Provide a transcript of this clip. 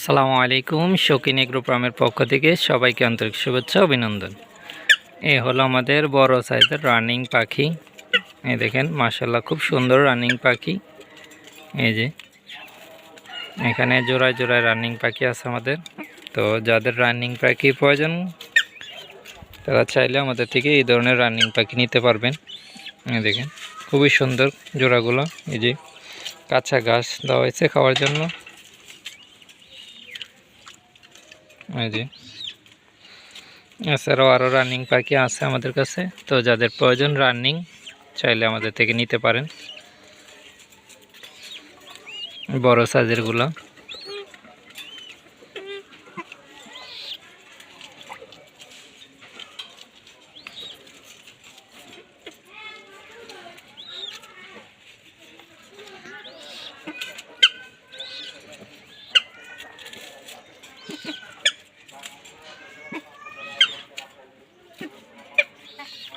আসসালামু আলাইকুম। শৌখিন এগ্রো ফার্মের পক্ষ থেকে সবাইকে আন্তরিক শুভেচ্ছা অভিনন্দন। এই হলো আমাদের বড় সাইজের রানিং পাখি। এই দেখেন মাশাআল্লাহ খুব সুন্দর রানিং পাখি। এই যে এখানে জোড়ায় জোড়ায় রানিং পাখি আছে আমাদের। তো যাদের রানিং পাখি প্রয়োজন তারা চাইলে আমাদের থেকে এই ধরনের রানিং পাখি নিতে পারবেন। এই দেখেন খুবই সুন্দর জোড়াগুলো। এই যে কাঁচা ঘাস দেওয়া হয়েছে খাওয়ার জন্য। এই যে এছাড়াও আরও রানিং পাখি আছে আমাদের কাছে। তো যাদের প্রয়োজন রানিং চাইলে আমাদের থেকে নিতে পারেন, বড় সাইজেরগুলো।